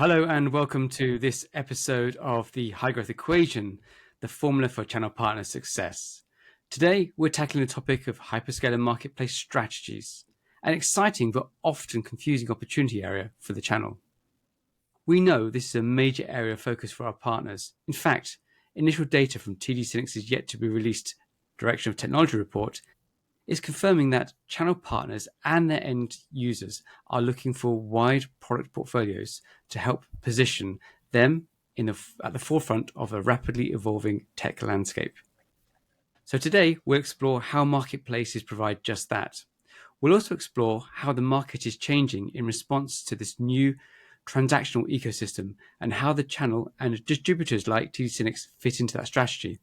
Hello and welcome to this episode of the High Growth Equation, the formula for channel partner success. Today, we're tackling the topic of hyperscaler marketplace strategies, an exciting but often confusing opportunity area for the channel. We know this is a major area of focus for our partners. In fact, initial data from TD SYNNEX's yet to be released Direction of Technology report is confirming that channel partners and their end users are looking for wide product portfolios to help position them at the forefront of a rapidly evolving tech landscape. So today, we'll explore how marketplaces provide just that. We'll also explore how the market is changing in response to this new transactional ecosystem and how the channel and distributors like TD SYNNEX fit into that strategy.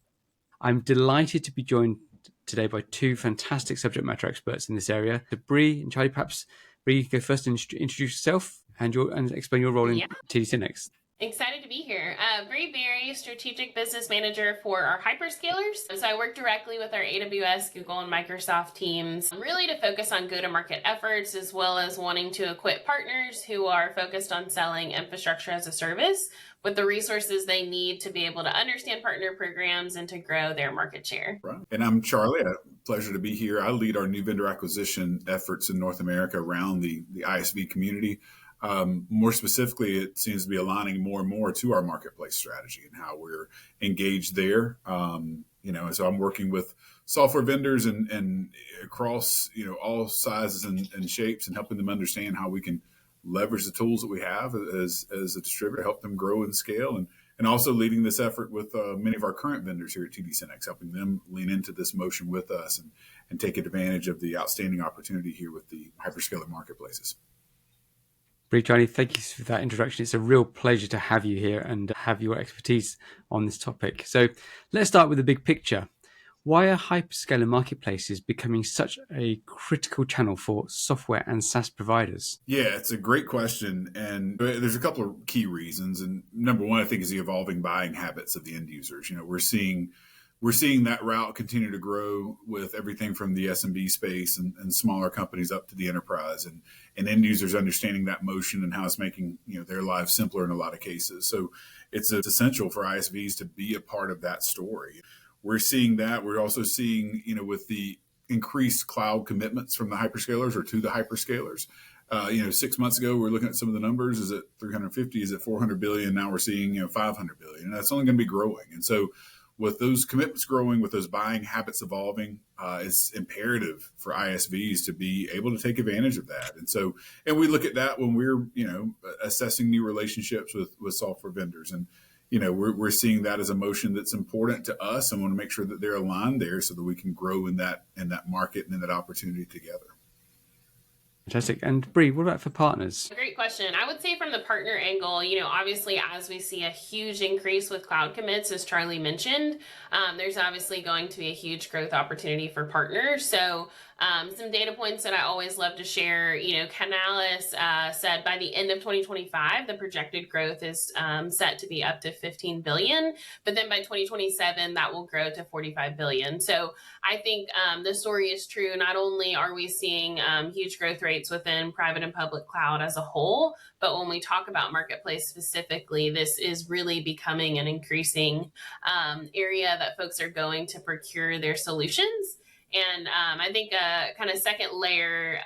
I'm delighted to be joined today by two fantastic subject matter experts in this area. So Bree and Charlie, perhaps Bree, you go first and introduce yourself and explain your role in TD SYNNEX. Excited to be here. Bree Berry, Strategic Business Manager for our Hyperscalers. So I work directly with our AWS, Google, and Microsoft teams, really to focus on go-to-market efforts, as well as wanting to equip partners who are focused on selling infrastructure as a service with the resources they need to be able to understand partner programs and to grow their market share. Right. And I'm Charlie. A pleasure to be here. I lead our new vendor acquisition efforts in North America around the ISV community. More specifically, it seems to be aligning more and more to our marketplace strategy and how we're engaged there. So I'm working with software vendors and across, all sizes and shapes, and helping them understand how we can leverage the tools that we have as a distributor, help them grow and scale, and also leading this effort with many of our current vendors here at TD SYNNEX, helping them lean into this motion with us and take advantage of the outstanding opportunity here with the hyperscaler marketplaces. Bree, Charlie, thank you for that introduction. It's a real pleasure to have you here and have your expertise on this topic. So let's start with the big picture. Why are hyperscaler marketplaces becoming such a critical channel for software and SaaS providers? Yeah, it's a great question. And there's a couple of key reasons. And number one, I think, is the evolving buying habits of the end users. We're seeing that route continue to grow with everything from the SMB space and smaller companies up to the enterprise, and end users understanding that motion and how it's making their lives simpler in a lot of cases. So it's essential for ISVs to be a part of that story. We're seeing that. We're also seeing, with the increased cloud commitments from the hyperscalers or to the hyperscalers. 6 months ago, we were looking at some of the numbers. Is it 350? Is it 400 billion? Now we're seeing, 500 billion. And that's only going to be growing. And so with those commitments growing, with those buying habits evolving, it's imperative for ISVs to be able to take advantage of that. And we look at that when we're, assessing new relationships with software vendors. And, we're seeing that as a motion that's important to us, and want to make sure that they're aligned there so that we can grow in that market and in that opportunity together. Fantastic. And Bree, what about for partners? Great question. I would say from the partner angle, obviously as we see a huge increase with cloud commits, as Charlie mentioned, there's obviously going to be a huge growth opportunity for partners. So some data points that I always love to share, Canalys said by the end of 2025, the projected growth is set to be up to 15 billion, but then by 2027, that will grow to 45 billion. So I think the story is true. Not only are we seeing huge growth rates within private and public cloud as a whole, but when we talk about marketplace specifically, this is really becoming an increasing area that folks are going to procure their solutions. And I think a kind of second layer,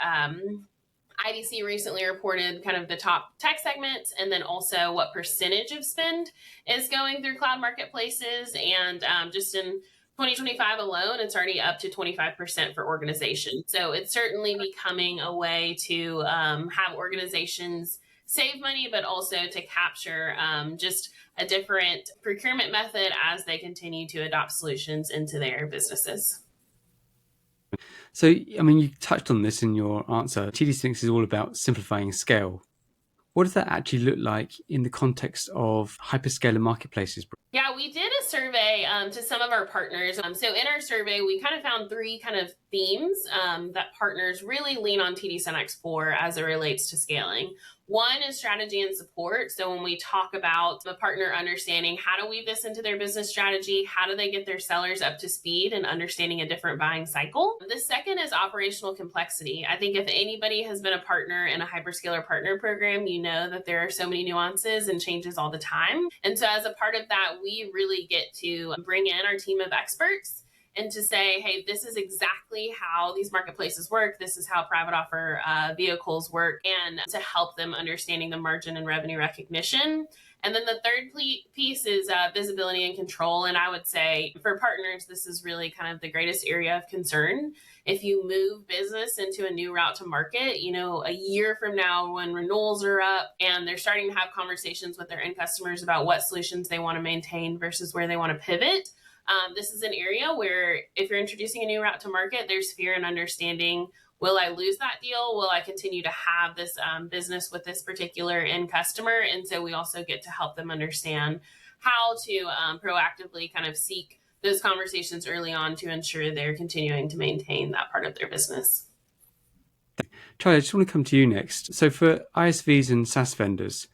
IDC recently reported kind of the top tech segments, and then also what percentage of spend is going through cloud marketplaces. And just in 2025 alone, it's already up to 25% for organizations. So it's certainly becoming a way to have organizations save money, but also to capture just a different procurement method as they continue to adopt solutions into their businesses. So, you touched on this in your answer. TD SYNNEX is all about simplifying scale. What does that actually look like in the context of hyperscaler marketplaces? Yeah, we did a survey say to some of our partners, so in our survey, we kind of found three kind of themes that partners really lean on TD SYNNEX for as it relates to scaling. One is strategy and support. So when we talk about the partner understanding how to weave this into their business strategy, how do they get their sellers up to speed and understanding a different buying cycle? The second is operational complexity. I think if anybody has been a partner in a hyperscaler partner program, you know that there are so many nuances and changes all the time. And so as a part of that, we really get to bring in our team of experts and to say, hey, this is exactly how these marketplaces work. This is how private offer vehicles work, and to help them understanding the margin and revenue recognition. And then the third piece is visibility and control. And I would say for partners, this is really kind of the greatest area of concern. If you move business into a new route to market, a year from now when renewals are up and they're starting to have conversations with their end customers about what solutions they want to maintain versus where they want to pivot, this is an area where if you're introducing a new route to market, there's fear and understanding. Will I lose that deal? Will I continue to have this business with this particular end customer? And so we also get to help them understand how to proactively kind of seek those conversations early on to ensure they're continuing to maintain that part of their business. Charlie, I just want to come to you next. So for ISVs and SaaS vendors,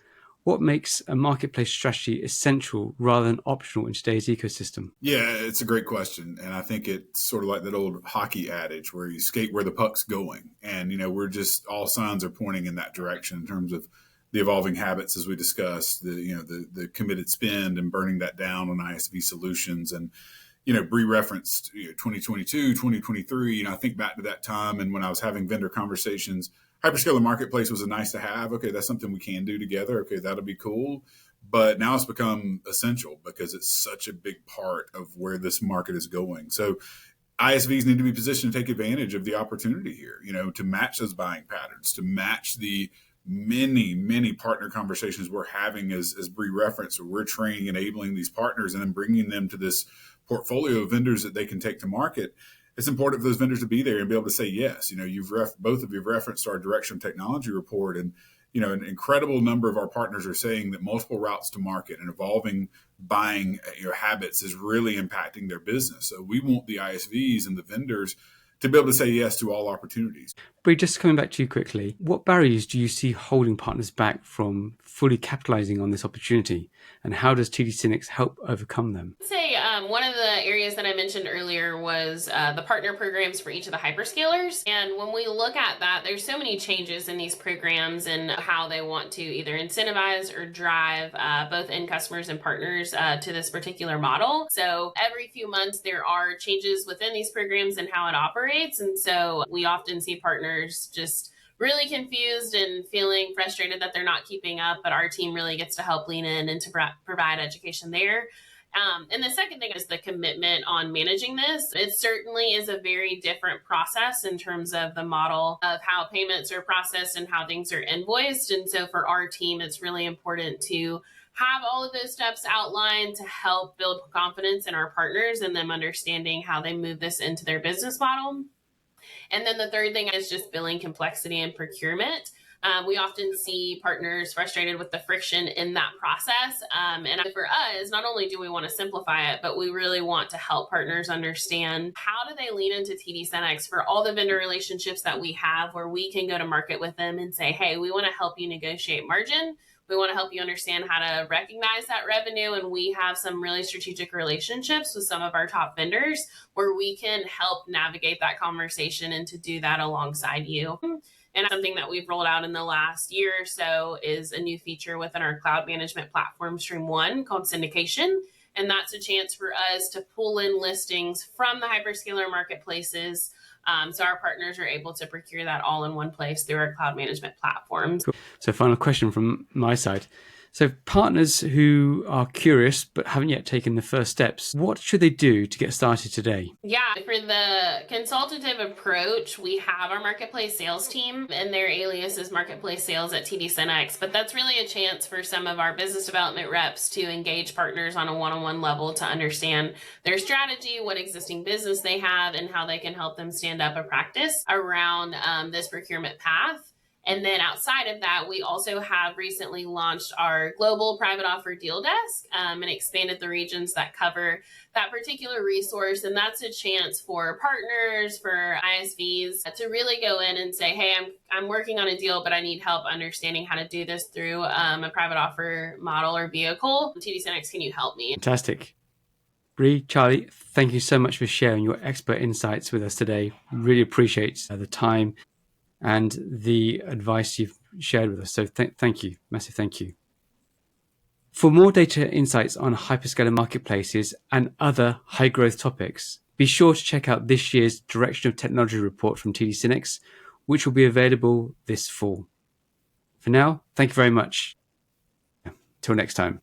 what makes a marketplace strategy essential rather than optional in today's ecosystem? Yeah, it's a great question. And I think it's sort of like that old hockey adage where you skate where the puck's going. And, we're just, all signs are pointing in that direction in terms of the evolving habits, as we discussed, the committed spend and burning that down on ISV solutions. And, Bree referenced 2022, 2023, I think back to that time. And when I was having vendor conversations, Hyperscaler Marketplace was a nice to have. Okay, that's something we can do together. Okay, that'll be cool. But now it's become essential because it's such a big part of where this market is going. So ISVs need to be positioned to take advantage of the opportunity here, to match those buying patterns, to match the many, many partner conversations we're having as Bree referenced, where we're training, enabling these partners and then bringing them to this portfolio of vendors that they can take to market. It's important for those vendors to be there and be able to say yes. Both of you have referenced our direction of technology report, and an incredible number of our partners are saying that multiple routes to market and evolving buying habits is really impacting their business. So we want the ISVs and the vendors to be able to say yes to all opportunities. Bree, just coming back to you quickly, what barriers do you see holding partners back from fully capitalizing on this opportunity? And how does TD SYNNEX help overcome them? I'd say one of the areas that I mentioned earlier was the partner programs for each of the hyperscalers. And when we look at that, there's so many changes in these programs and how they want to either incentivize or drive both end customers and partners to this particular model. So every few months, there are changes within these programs and how it operates. And so we often see partners just really confused and feeling frustrated that they're not keeping up, but our team really gets to help lean in and to provide education there. And the second thing is the commitment on managing this. It certainly is a very different process in terms of the model of how payments are processed and how things are invoiced. And so for our team, it's really important to have all of those steps outlined to help build confidence in our partners and them understanding how they move this into their business model. And then the third thing is just billing complexity and procurement. We often see partners frustrated with the friction in that process. And for us, not only do we want to simplify it, but we really want to help partners understand how do they lean into TD SYNNEX for all the vendor relationships that we have where we can go to market with them and say, hey, we want to help you negotiate margin. We want to help you understand how to recognize that revenue. And we have some really strategic relationships with some of our top vendors where we can help navigate that conversation and to do that alongside you. And something that we've rolled out in the last year or so is a new feature within our cloud management platform, Stream 1, called syndication. And that's a chance for us to pull in listings from the hyperscaler marketplaces. So our partners are able to procure that all in one place through our cloud management platforms. Cool. So final question from my side. So partners who are curious but haven't yet taken the first steps, what should they do to get started today? Yeah, for the consultative approach, we have our marketplace sales team, and their alias is marketplace sales at TD SYNNEX. But that's really a chance for some of our business development reps to engage partners on a one-on-one level to understand their strategy, what existing business they have, and how they can help them stand up a practice around this procurement path. And then outside of that, we also have recently launched our global private offer deal desk and expanded the regions that cover that particular resource. And that's a chance for partners, for ISVs to really go in and say, hey, I'm working on a deal, but I need help understanding how to do this through a private offer model or vehicle. TD SYNNEX, can you help me? Fantastic. Bree, Charlie, thank you so much for sharing your expert insights with us today. Really appreciate the time and the advice you've shared with us. So thank you. Massive thank you. For more data insights on hyperscaler marketplaces and other high growth topics, be sure to check out this year's Direction of Technology report from TD SYNNEX, which will be available this fall. For now, thank you very much. Till next time.